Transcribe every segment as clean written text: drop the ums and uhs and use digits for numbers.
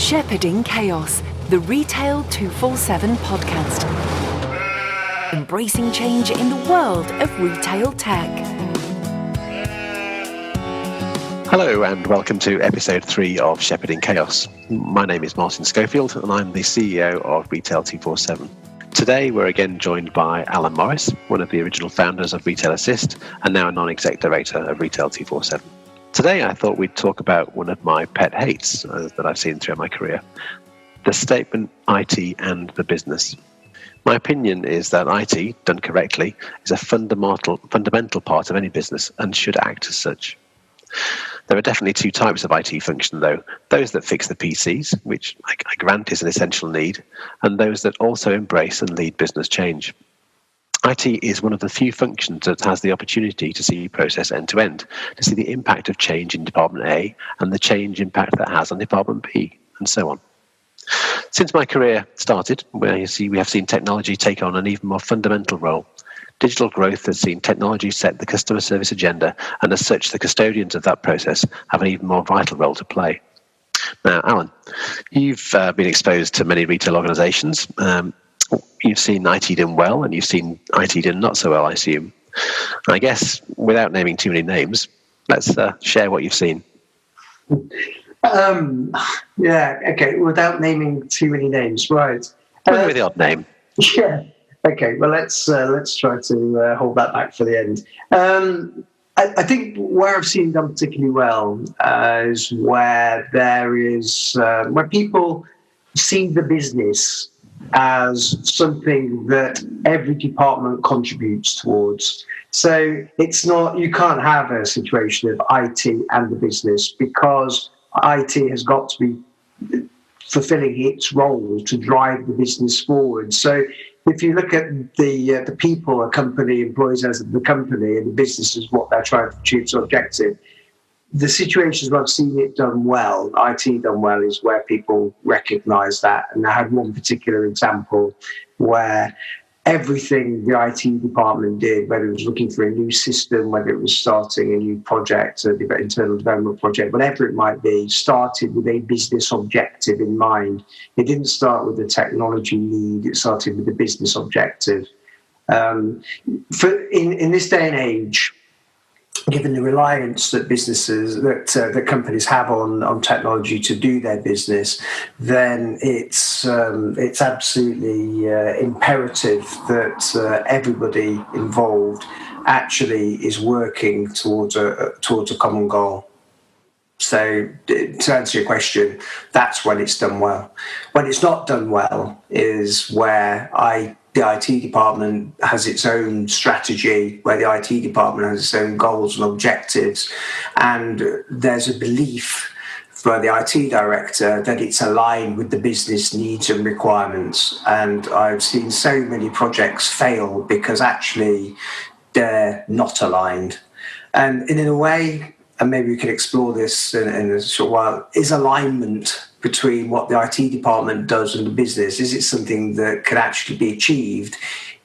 Shepherding Chaos, the Retail 247 podcast. Embracing change in the world of retail tech. Hello and welcome to episode 3 of Shepherding Chaos. My name is Martin Schofield and I'm the CEO of Retail 247. Today we're again joined by Alan Morris, one of the original founders of Retail Assist and now a non-exec director of Retail 247. Today I thought we'd talk about one of my pet hates that I've seen throughout my career, the statement IT and the business. My opinion is that IT, done correctly, is a fundamental part of any business and should act as such. There are definitely two types of IT function, though. Those that fix the PCs, which I grant is an essential need, and those that also embrace and lead business change. IT is one of the few functions that has the opportunity to see process end-to-end, to see the impact of change in Department A and the change impact that has on Department B, and so on. Since my career started, we have seen technology take on an even more fundamental role. Digital growth has seen technology set the customer service agenda, and as such, the custodians of that process have an even more vital role to play. Now, Alan, you've been exposed to many retail organisations. You've seen IT done well, and you've seen IT done not so well, I assume. I guess, without naming too many names, let's share what you've seen. Without naming too many names, right. With the odd name. Yeah. Okay, well, let's try to hold that back for the end. I think where I've seen done particularly well is where where people see the business as something that every department contributes towards. So it's not, you can't have a situation of IT and the business, because IT has got to be fulfilling its role to drive the business forward. So if you look at the people a company employs as the company, and the business is what they're trying to achieve its objective, the situations where I've seen it done well, IT done well, is where people recognise that. And I had one particular example where everything the IT department did, whether it was looking for a new system, whether it was starting a new project, an internal development project, whatever it might be, started with a business objective in mind. It didn't start with the technology need, it started with the business objective. In this day and age, given the reliance that that companies have on technology to do their business, then it's absolutely imperative that everybody involved actually is working towards a common goal. So to answer your question, that's when it's done well. When it's not done well is where the IT department has its own strategy, where the IT department has its own goals and objectives, and there's a belief for the IT director that it's aligned with the business needs and requirements. And I've seen so many projects fail because actually they're not aligned. And in a way, and maybe we can explore this in a short while, is alignment between what the IT department does and the business, is it something that can actually be achieved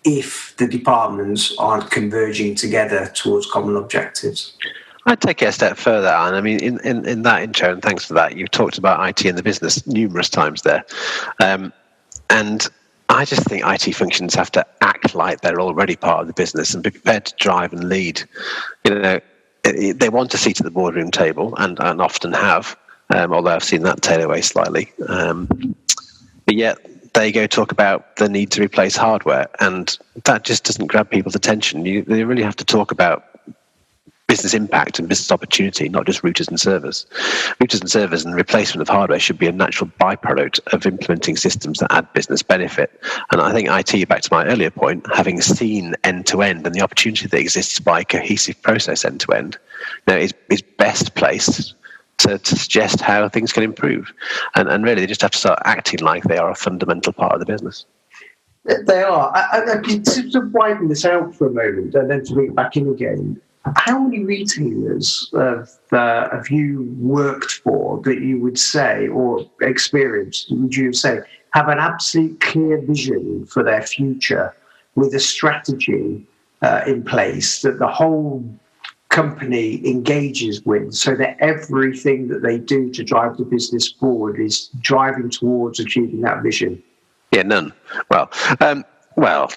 if the departments aren't converging together towards common objectives? I'd take it a step further, Alan. I mean, in that intro, and thanks for that, you've talked about IT and the business numerous times there. And I just think IT functions have to act like they're already part of the business and be prepared to drive and lead. They want a seat at the boardroom table and often have, although I've seen that tail away slightly. But yet they go talk about the need to replace hardware, and that just doesn't grab people's attention. They really have to talk about business impact and business opportunity, not just routers and servers. Routers and servers and replacement of hardware should be a natural byproduct of implementing systems that add business benefit. And I think IT, back to my earlier point, having seen end-to-end and the opportunity that exists by cohesive process end-to-end, is best placed to suggest how things can improve. And really, they just have to start acting like they are a fundamental part of the business. They are. I can sort of widen this out for a moment and then to bring it back in again. How many retailers have you worked for that you would say, or experienced, would you say, have an absolute clear vision for their future with a strategy in place that the whole company engages with, so that everything that they do to drive the business forward is driving towards achieving that vision? Yeah, none. Well,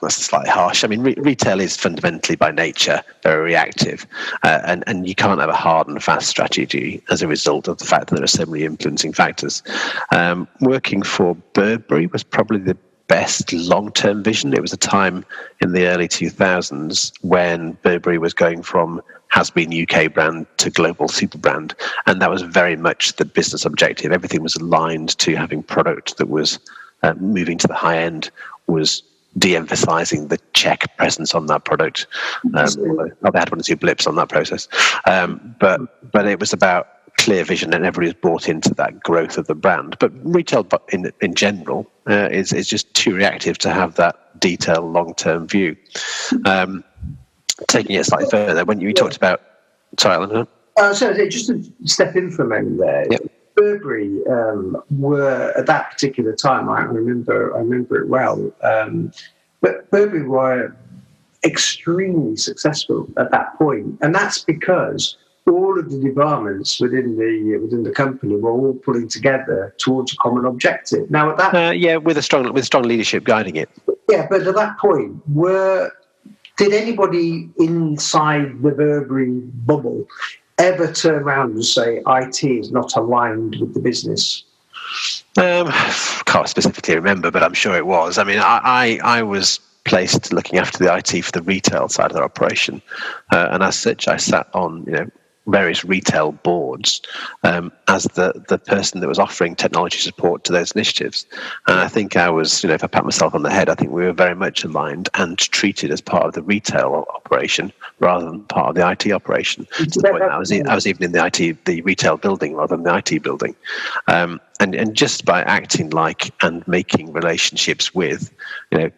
that's slightly harsh. I mean, retail is fundamentally by nature very reactive, and you can't have a hard and fast strategy as a result of the fact that there are so many influencing factors. Working for Burberry was probably the best long-term vision. It was a time in the early 2000s when Burberry was going from has-been UK brand to global super brand, and that was very much the business objective. Everything was aligned to having product that was moving to the high end, was de-emphasizing the Czech presence on that product. Although they had one or two blips on that process, but it was about clear vision, and everybody was bought into that growth of the brand. But retail, in general, is just too reactive to have that detailed long-term view. Taking it slightly further, when you talked about, sorry, Alan. So just to step in for a moment there. Yep. Burberry were at that particular time. I remember it well. But Burberry were extremely successful at that point, and that's because all of the departments within the company were all pulling together towards a common objective. Now, at that, with strong leadership guiding it. Yeah, but at that point, did anybody inside the Burberry bubble ever turn around and say IT is not aligned with the business? Can't specifically remember, but I'm sure it was. I mean, I was placed looking after the IT for the retail side of the operation, and as such, I sat on various retail boards as the person that was offering technology support to those initiatives. And I think I was, if I pat myself on the head, I think we were very much aligned and treated as part of the retail operation rather than part of the IT operation. To the point that I was even in the retail building rather than the IT building. And just by acting like and making relationships with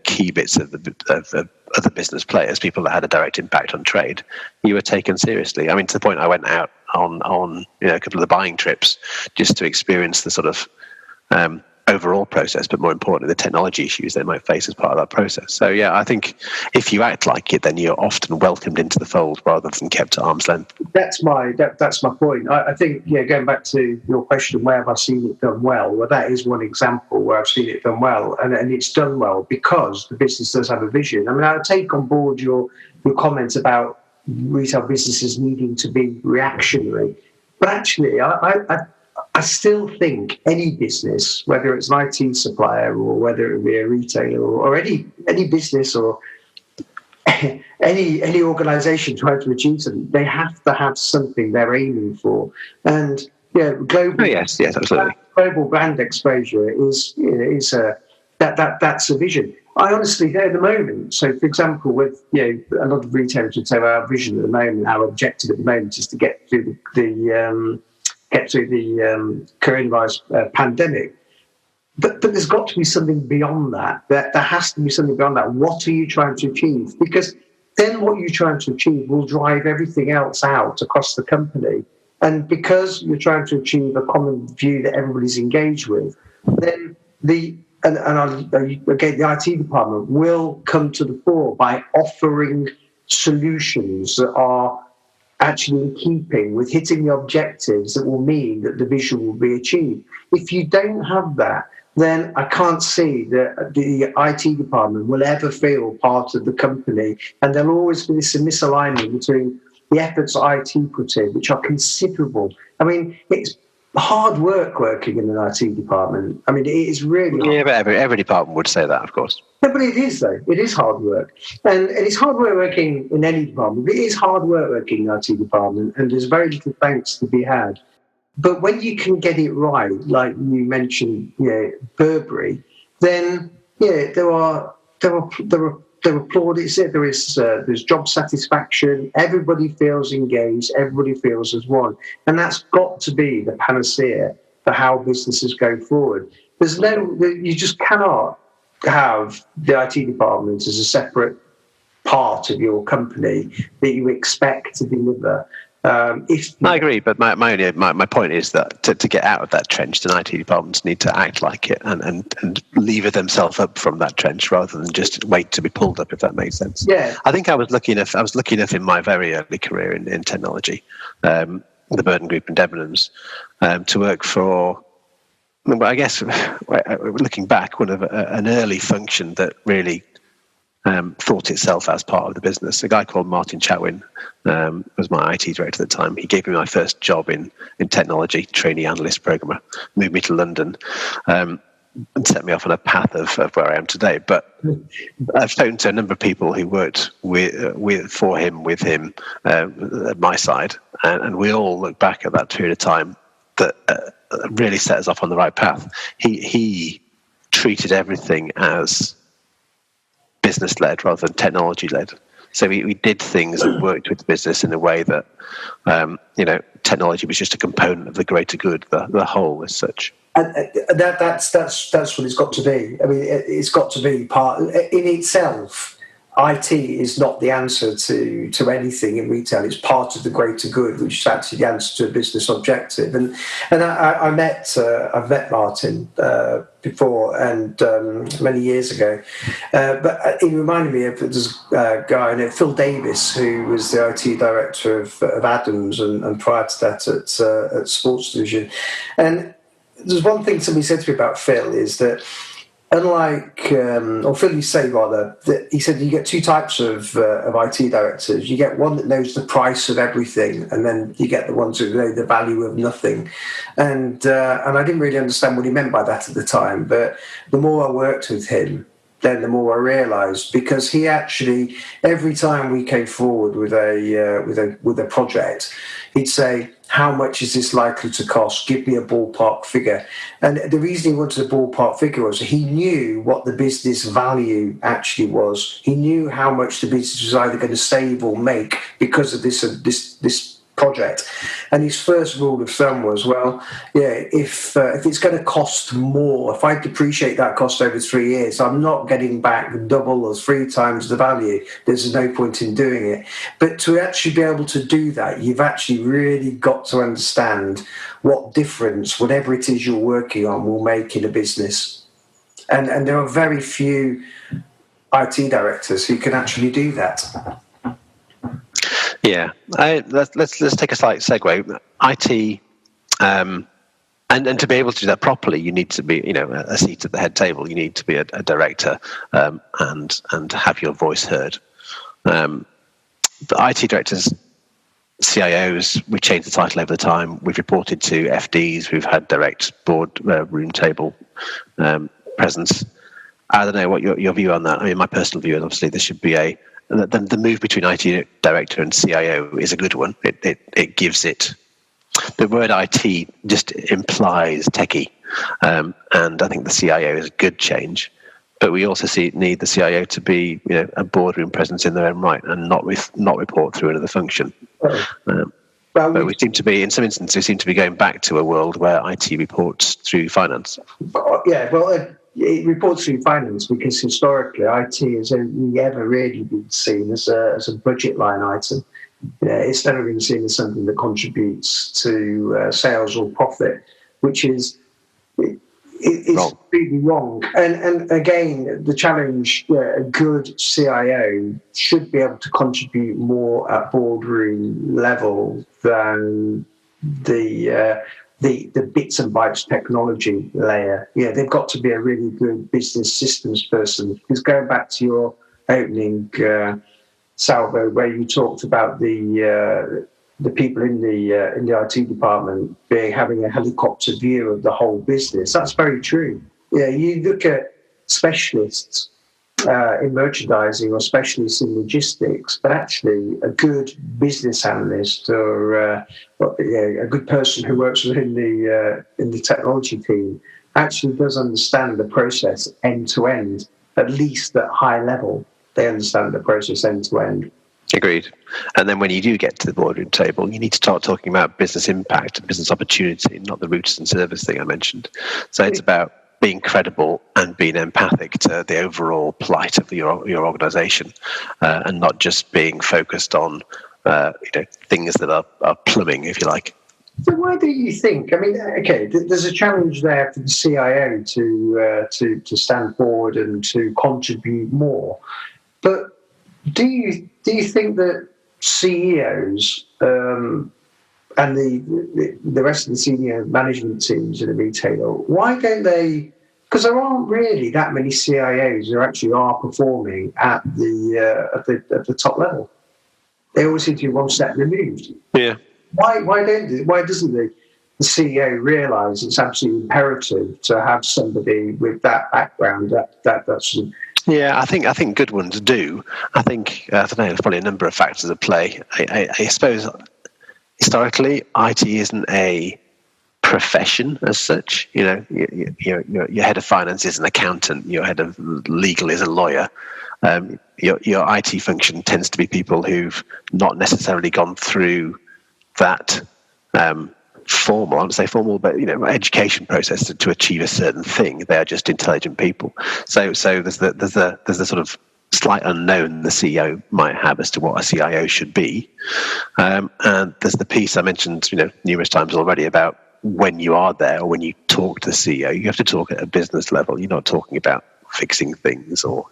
key bits of the business players, people that had a direct impact on trade, you were taken seriously. I mean, to the point I went out on a couple of the buying trips just to experience the sort of overall process, but more importantly, the technology issues they might face as part of that process. So, yeah, I think if you act like it, then you're often welcomed into the fold rather than kept at arm's length. That's my point. I think, going back to your question, where have I seen it done well? Well, that is one example where I've seen it done well, and it's done well because the business does have a vision. I mean, I take on board your comments about retail businesses needing to be reactionary, but actually, I still think any business, whether it's an IT supplier or whether it be a retailer or any business or any organisation trying to achieve something, they have to have something they're aiming for. And global, yes, absolutely. Global brand exposure is that's a vision. I honestly think at the moment. So, for example, with a lot of retailers would say, well, our vision at the moment, our objective at the moment, is to get through the coronavirus pandemic. But there's got to be something beyond that. There has to be something beyond that. What are you trying to achieve? Because then what you're trying to achieve will drive everything else out across the company. And because you're trying to achieve a common view that everybody's engaged with, then the IT department will come to the fore by offering solutions that are actually in keeping with hitting the objectives that will mean that the vision will be achieved. If you don't have that, then I can't see that the IT department will ever feel part of the company, and there'll always be this misalignment between the efforts IT put in, which are considerable. I mean, it's hard work working in an IT department. I mean, it is really hard. Yeah, but every department would say that, of course. No, but it is, though. It is hard work. And it's hard work working in any department. It is hard work working in the IT department, and there's very little thanks to be had. But when you can get it right, like you mentioned, Burberry, then there are plaudits. There's job satisfaction. Everybody feels engaged. Everybody feels as one, and that's got to be the panacea for how businesses go forward. You just cannot have the IT department as a separate part of your company that you expect to deliver. I agree, but my point is that to get out of that trench, the IT departments need to act like it and lever themselves up from that trench rather than just wait to be pulled up, if that makes sense. Yeah. I think I was lucky enough in my very early career in technology, the Burden Group in Debenhams, to work for, well, I guess, looking back, an early function that really thought itself as part of the business. A guy called Martin Chatwin was my IT director at the time. He gave me my first job in technology, trainee analyst programmer, moved me to London, and set me off on a path of where I am today. But I've spoken to a number of people who worked with him at my side, and we all look back at that period of time that really set us off on the right path. He treated everything as business-led rather than technology-led. So we did things and worked with the business in a way that, technology was just a component of the greater good, the whole as such. And that's what it's got to be. I mean, it's got to be part in itself. IT is not the answer to anything in retail. It's part of the greater good, which is actually the answer to a business objective. And I've met Martin before and many years ago, but he reminded me of this guy, Phil Davis, who was the IT director of Adams and prior to that at Sports Division. And there's one thing somebody said to me about Phil is that, unlike, or Phil, you say rather, that he said you get two types of IT directors. You get one that knows the price of everything, and then you get the ones who know the value of nothing. And I didn't really understand what he meant by that at the time, but the more I worked with him, then the more I realised, because he actually, every time we came forward with a project, he'd say, how much is this likely to cost? Give me a ballpark figure. And the reason he wanted a ballpark figure was he knew what the business value actually was. He knew how much the business was either going to save or make because of this project. And his first rule of thumb was, if it's going to cost more, if I depreciate that cost over 3 years, I'm not getting back double or 3 times the value. There's no point in doing it. But to actually be able to do that, you've actually really got to understand what difference whatever it is you're working on will make in a business. And there are very few IT directors who can actually do that. Yeah, let's take a slight segue. IT, and to be able to do that properly, you need to be, a seat at the head table. You need to be a director and have your voice heard. The IT directors, CIOs, we changed the title over the time. We've reported to FDs. We've had direct board room table presence. I don't know what your view on that. I mean, my personal view is obviously this should be the move between IT director and CIO is a good one. It gives it. The word IT just implies techie, and I think the CIO is a good change. But we also need the CIO to be, a boardroom presence in their own right and not report through another function. But we seem to be, in some instances, we seem to be going back to a world where IT reports through finance. It reports through finance because historically IT has only ever really been seen as a budget line item. It's never been seen as something that contributes to sales or profit, which is really wrong. And again, the challenge, a good CIO should be able to contribute more at boardroom level than the bits and bytes technology layer. They've got to be a really good business systems person. Because going back to your opening, Salvo, where you talked about the people in the IT department having a helicopter view of the whole business, that's very true. You look at specialists in merchandising or specialists in logistics, but actually a good business analyst or a good person who works within the technology team actually does understand the process end to end, at least at high level. They understand the process end to end. Agreed. And then when you do get to the boardroom table, you need to start talking about business impact and business opportunity, not the routes and service thing I mentioned. So it's about being credible and being empathic to the overall plight of your organisation, and not just being focused on things that are plumbing, if you like. So why do you think? I mean, okay, there's a challenge there for the CIO to stand forward and to contribute more. But do you think that CEOs and the rest of the senior management teams in a retailer, why don't they? Because there aren't really that many CIOs who actually are performing at the top level. They always seem to be one step removed. Yeah. Why doesn't the CEO realise it's absolutely imperative to have somebody with that background that's Yeah, I think good ones do. I think I don't know. There's probably a number of factors at play. I suppose historically, IT isn't a profession as such. Your head of finance is an accountant. Your head of legal is a lawyer. Your IT function tends to be people who've not necessarily gone through that formal, I wouldn't say formal, but education process to achieve a certain thing. They are just intelligent people. So there's the sort of slight unknown the CEO might have as to what a CIO should be, and there's the piece I mentioned numerous times already about when you are there or when you talk to the CEO, you have to talk at a business level. You're not talking about fixing things or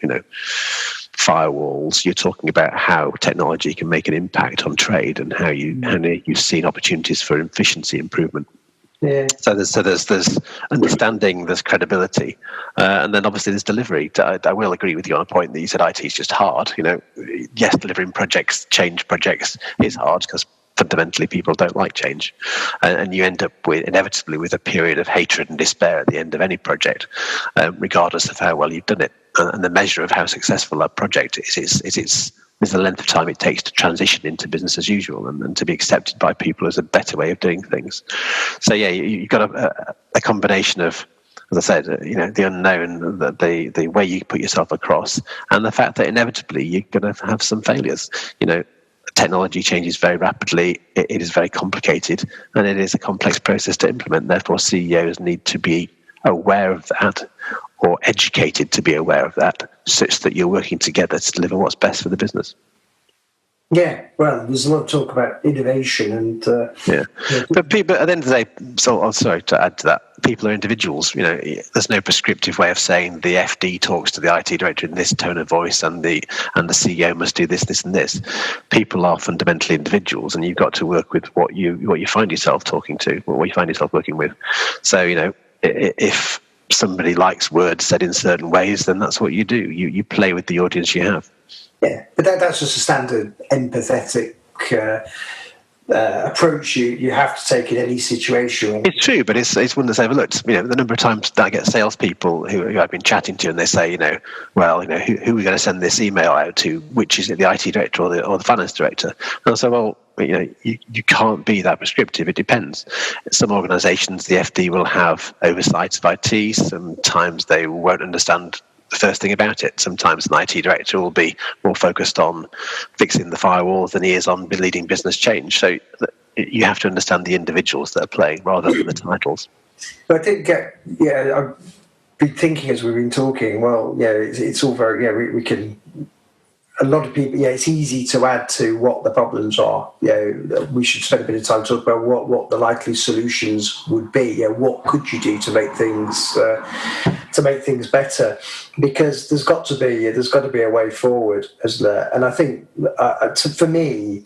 firewalls. You're talking about how technology can make an impact on trade and how you've seen opportunities for efficiency improvement. Yeah. So there's understanding, there's credibility, and then obviously there's delivery. I will agree with you on a point that you said IT is just hard. Yes, delivering change projects is hard because fundamentally people don't like change, and you end up inevitably with a period of hatred and despair at the end of any project, regardless of how well you've done it. And the measure of how successful that project is the length of time it takes to transition into business as usual and to be accepted by people as a better way of doing things. So yeah, you've got a combination of, as I said, the unknown, the way you put yourself across, and the fact that inevitably you're going to have some failures. Technology changes very rapidly. It is very complicated, and it is a complex process to implement. Therefore, CEOs need to be aware of that, or educated to be aware of that, such that you're working together to deliver what's best for the business. Yeah, well, there's a lot of talk about innovation and But people at the end of the day, so I'm sorry to add to that, people are individuals. There's no prescriptive way of saying the FD talks to the IT director in this tone of voice and the CEO must do this, this, and this. People are fundamentally individuals, and you've got to work with what you find yourself talking to, or what you find yourself working with. So if somebody likes words said in certain ways, then that's what you do. You play with the audience you have. Yeah, but that's just a standard empathetic approach you have to take in any situation. It's true, but it's one that's overlooked. The number of times that I get salespeople who I've been chatting to, and they say, who are we going to send this email out to? Which is it, the IT director or the finance director? And I say, well, you can't be that prescriptive. It depends. Some organisations, the FD will have oversight of IT. Sometimes they won't understand the first thing about it. Sometimes an IT director will be more focused on fixing the firewalls than he is on leading business change. So you have to understand the individuals that are playing rather than the titles. But I think, I've been thinking as we've been talking, well, it's all very, we can, a lot of people, it's easy to add to what the problems are. We should spend a bit of time talking about what the likely solutions would be. What could you do to make things better? Because there's got to be a way forward, isn't there? And I think for me,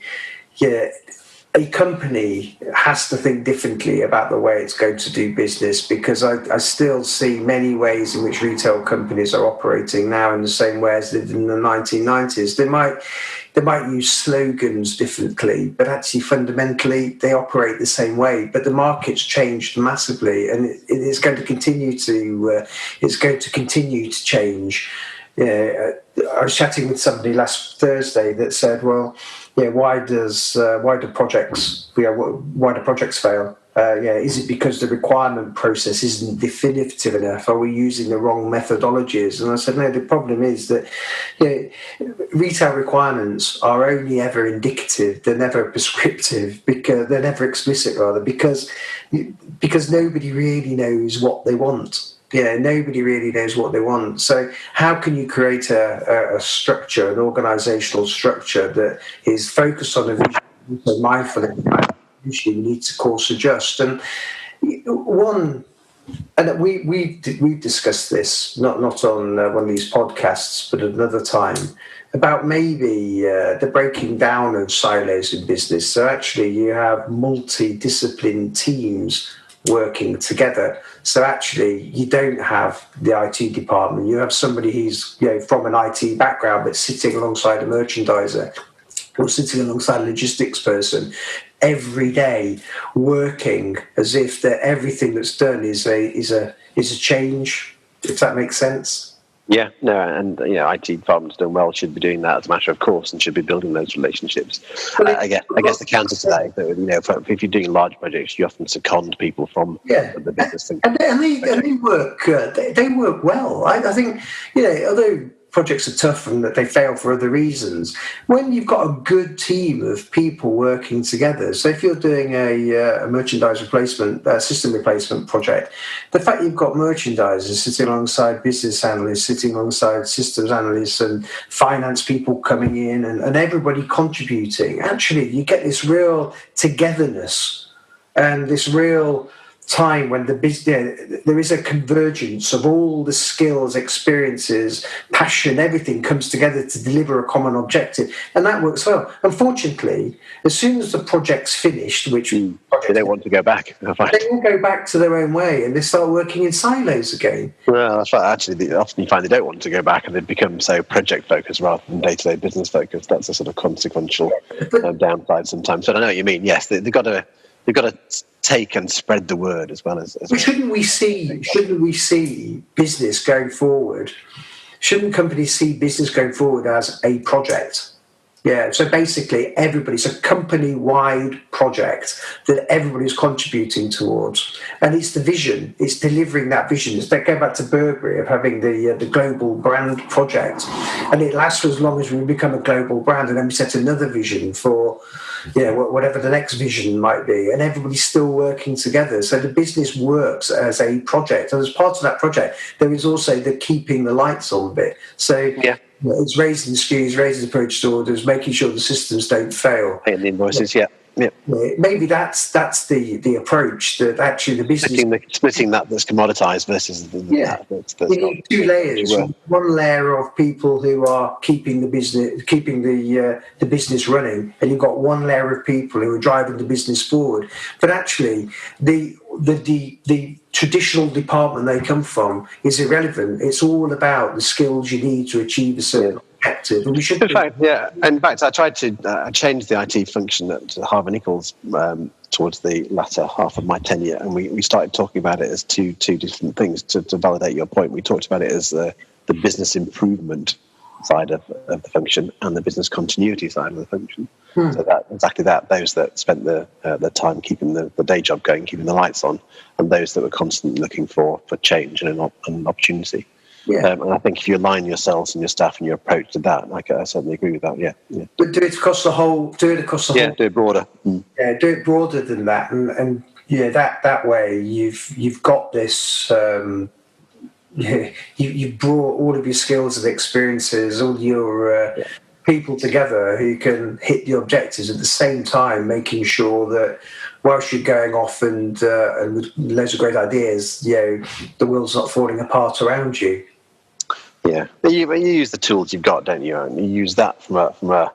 a company has to think differently about the way it's going to do business, because I still see many ways in which retail companies are operating now in the same way as they did in the 1990s. They might use slogans differently, but actually fundamentally they operate the same way. But the market's changed massively, and it's going to continue to change. I was chatting with somebody last Thursday that said, well, why do projects fail? Is it because the requirement process isn't definitive enough? Are we using the wrong methodologies? And I said, no, the problem is that retail requirements are only ever indicative. They're never prescriptive, because they're never explicit, rather, because nobody really knows what they want. Yeah, nobody really knows what they want. So how can you create a structure, an organizational structure that is focused on a vision, so mindful of usually you need to course adjust. And one, and we've discussed this, not on one of these podcasts, but at another time, about maybe the breaking down of silos in business. So actually you have multidiscipline teams working together. So actually, you don't have the IT department. You have somebody who's from an IT background, but sitting alongside a merchandiser or sitting alongside a logistics person every day, working as if that everything that's done is a change. If that makes sense. Yeah, no, and IT departments doing well should be doing that as a matter of course, and should be building those relationships. I guess the counter to that is that if you're doing large projects, you often second people from the business thing, and they work. They work well. I think although projects are tough and that they fail for other reasons, when you've got a good team of people working together, so if you're doing a merchandise replacement, system replacement project, the fact you've got merchandisers sitting alongside business analysts, sitting alongside systems analysts and finance people coming in and everybody contributing, actually you get this real togetherness and this real time when there is a convergence of all the skills, experiences, passion, everything comes together to deliver a common objective, and that works well. Unfortunately, as soon as the project's finished, which they don't want to go back. They all go back to their own way, and they start working in silos again. Well, that's right. Actually, often you find they don't want to go back, and they become so project focused rather than day-to-day business focused. That's a sort of consequential downside sometimes. But I know what you mean. Yes, they've got to take and spread the word as well as. Shouldn't we see business going forward? Shouldn't companies see business going forward as a project? Yeah. So basically, it's a company-wide project that everybody's contributing towards, and it's the vision. It's delivering that vision. It's go back to Burberry of having the global brand project, and it lasts for as long as we become a global brand, and then we set another vision for. Whatever the next vision might be, and everybody's still working together. So the business works as a project, and as part of that project, there is also the keeping the lights on bit. So it's raising the SKUs, raising the purchase orders, making sure the systems don't fail, and the invoices. Yeah. Maybe that's the approach that actually the business splitting that's commoditized versus that's you need two layers. One layer of people who are keeping the business running, and you've got one layer of people who are driving the business forward. But actually, the traditional department they come from is irrelevant. It's all about the skills you need to achieve a certain objective. And we should. In fact, I tried to change the IT function at Harvey Nichols towards the latter half of my tenure, and we started talking about it as two different things. To validate your point, we talked about it as the business improvement side of the function and the business continuity side of the function. So those that spent the time keeping the day job going, keeping the lights on, and those that were constantly looking for change and an opportunity. And I think if you align yourselves and your staff and your approach to that, I certainly agree with that. Yeah. But do it across the whole. Do it broader. Yeah, do it broader than that, and that way you've got this. You've brought all of your skills and experiences, all your people together who can hit the objectives at the same time, making sure that whilst you're going off and with loads of great ideas, the world's not falling apart around you. Yeah, you use the tools you've got, don't you? And you use that from a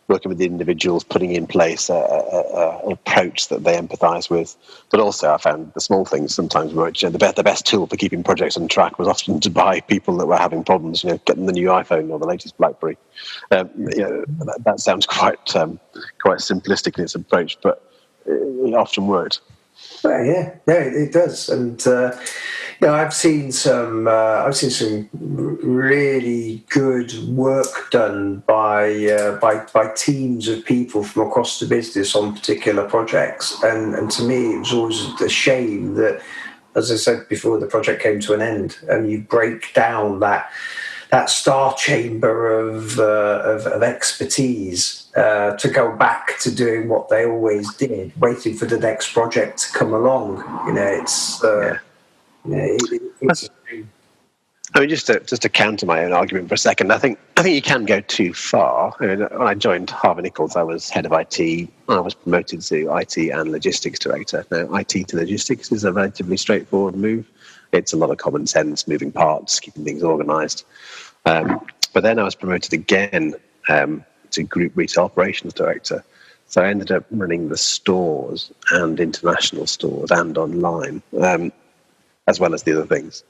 working with the individuals, putting in place an approach that they empathise with. But also, I found the small things sometimes were the best tool for keeping projects on track was often to buy people that were having problems, getting the new iPhone or the latest BlackBerry. That sounds quite simplistic in its approach, but it often worked. Well, it does, and I've seen some really good work done by teams of people from across the business on particular projects, and to me it was always a shame that, as I said before, the project came to an end, and you break down that star chamber of expertise to go back to doing what they always did, waiting for the next project to come along. It's a mean, just to counter my own argument for a second, I think you can go too far. I mean, when I joined Harvey Nichols, I was head of IT. I was promoted to IT and logistics director. Now, IT to logistics is a relatively straightforward move. It's a lot of common sense, moving parts, keeping things organised. But then I was promoted again to group retail operations director. So I ended up running the stores and international stores and online, as well as the other things.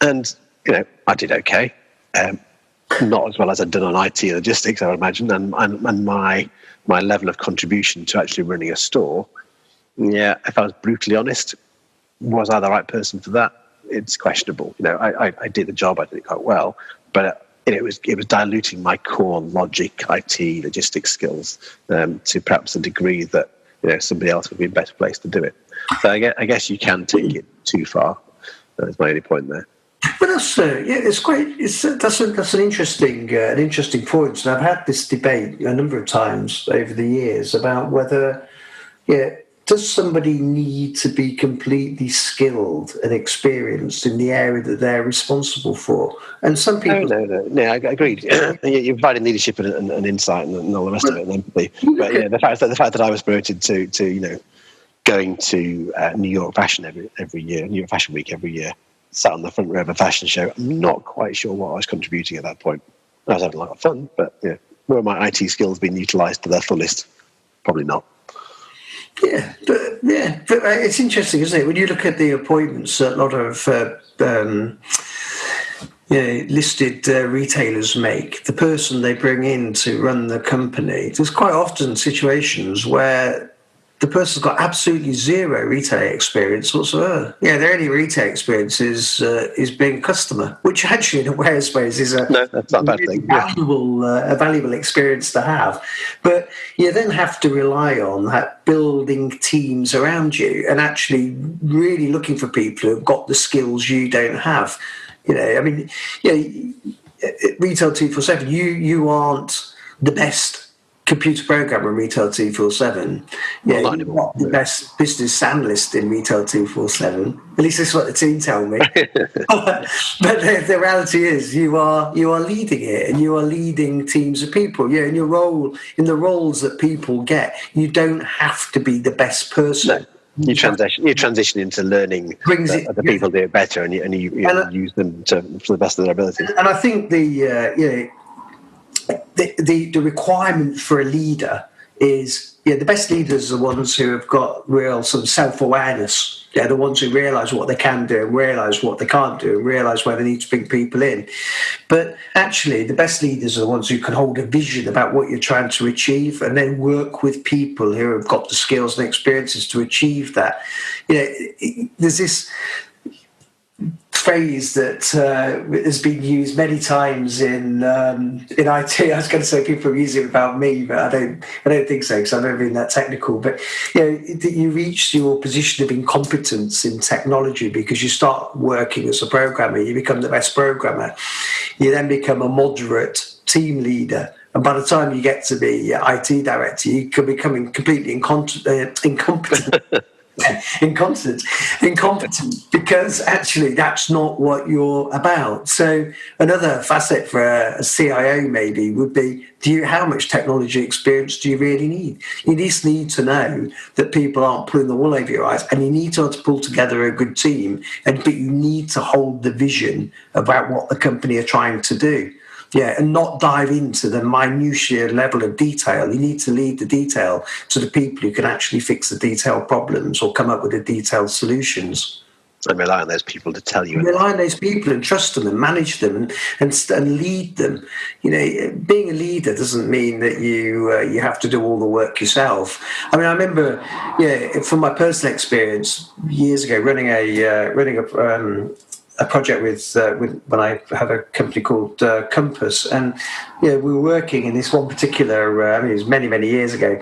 And, I did okay. Not as well as I'd done on IT and logistics, I would imagine. And my level of contribution to actually running a store, if I was brutally honest, was I the right person for that? It's questionable. I did the job, I did it quite well, but it was diluting my core logic, IT, logistics skills to perhaps a degree that somebody else would be a better place to do it. So I guess you can take it too far. That's my only point there. But that's it's great. That's an interesting point. And I've had this debate a number of times over the years about whether does somebody need to be completely skilled and experienced in the area that they're responsible for? And some people... No, I agreed. You're providing leadership and insight and all the rest of it and empathy. But the fact that I was promoted to going to New York Fashion every year, New York Fashion Week every year, sat on the front row of a fashion show, I'm not quite sure what I was contributing at that point. I was having a lot of fun, but were my IT skills being utilised to their fullest? Probably not. Yeah, but it's interesting, isn't it? When you look at the appointments that a lot of listed retailers make, the person they bring in to run the company, there's quite often situations where the person's got absolutely zero retail experience whatsoever. Their only retail experience is being a customer, which actually, in a way, I suppose, is that's not a bad thing. A valuable experience to have. But you then have to rely on that building teams around you and actually really looking for people who've got the skills you don't have. Retail 247, you aren't the best computer programmer in Retail 247. You're not the best business analyst in Retail 247. At least that's what the team tell me. But the reality is you are leading it, and you are leading teams of people. In your role, in the roles that people get, you don't have to be the best person. No. You transition into learning that other people do it better, and you use them for the best of their abilities. And I think the requirement for a leader is the best leaders are the ones who have got real sort of self-awareness. They're the ones who realise what they can do and realise what they can't do and realise where they need to bring people in. But actually, the best leaders are the ones who can hold a vision about what you're trying to achieve and then work with people who have got the skills and experiences to achieve that. There's this phrase that has been used many times in IT. I was going to say people use it about me, but I don't think so, because I've never been that technical. But you reach your position of incompetence in technology because you start working as a programmer. You become the best programmer. You then become a moderate team leader. And by the time you get to be IT director, you could become completely incompetent. Incompetent, because actually that's not what you're about. So another facet for a CIO maybe would be, how much technology experience do you really need? You just need to know that people aren't pulling the wool over your eyes, and you need to pull together a good team, but you need to hold the vision about what the company are trying to do. And not dive into the minutiae level of detail. You need to leave the detail to the people who can actually fix the detailed problems or come up with the detailed solutions. And rely on those people to tell you. Rely on those people and trust them and manage them and lead them. Being a leader doesn't mean that you have to do all the work yourself. I mean, I remember, from my personal experience years ago, running a project with when I had a company called Compass, and we were working in this one particular. It was many years ago.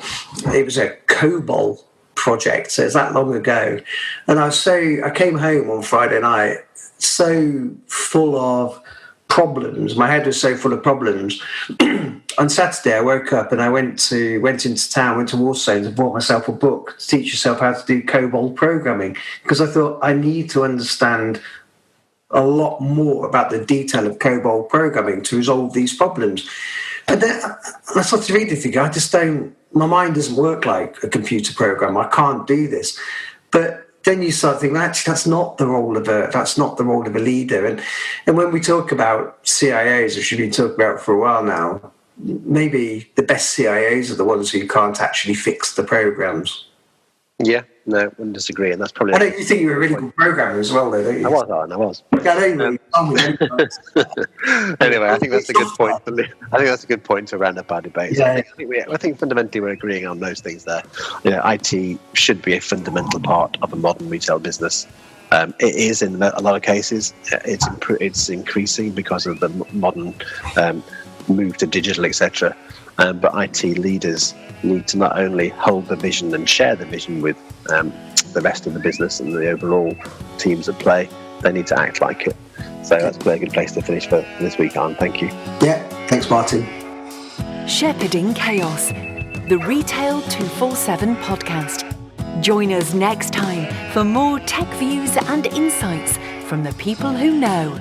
It was a COBOL project, so it's that long ago. And I came home on Friday night so full of problems. My head was so full of problems. On Saturday, I woke up and I went into town, went to Waterstones and bought myself a book to teach yourself how to do COBOL programming, because I thought I need to understand a lot more about the detail of COBOL programming to resolve these problems. But then I started to read the thing. I just don't. My mind doesn't work like a computer program. I can't do this. But then you start thinking, actually, that's not the role of a leader. And when we talk about CIOs, which we've been talking about for a while now, maybe the best CIOs are the ones who can't actually fix the programs. Yeah, no, I wouldn't disagree, and that's probably. I don't you think you're a really good programmer as well, though, don't you? I was. Anyway, I think that's a good point. I think that's a good point to round up our debate. Yeah. I think fundamentally we're agreeing on those things there. IT should be a fundamental part of a modern retail business. It is in a lot of cases. It's increasing because of the modern move to digital, etc. But IT leaders need to not only hold the vision and share the vision with the rest of the business and the overall teams at play, they need to act like it. So that's a good place to finish for this week, Arne. Thank you. Yeah, thanks, Martin. Shepherding Chaos, the Retail 247 podcast. Join us next time for more tech views and insights from the people who know.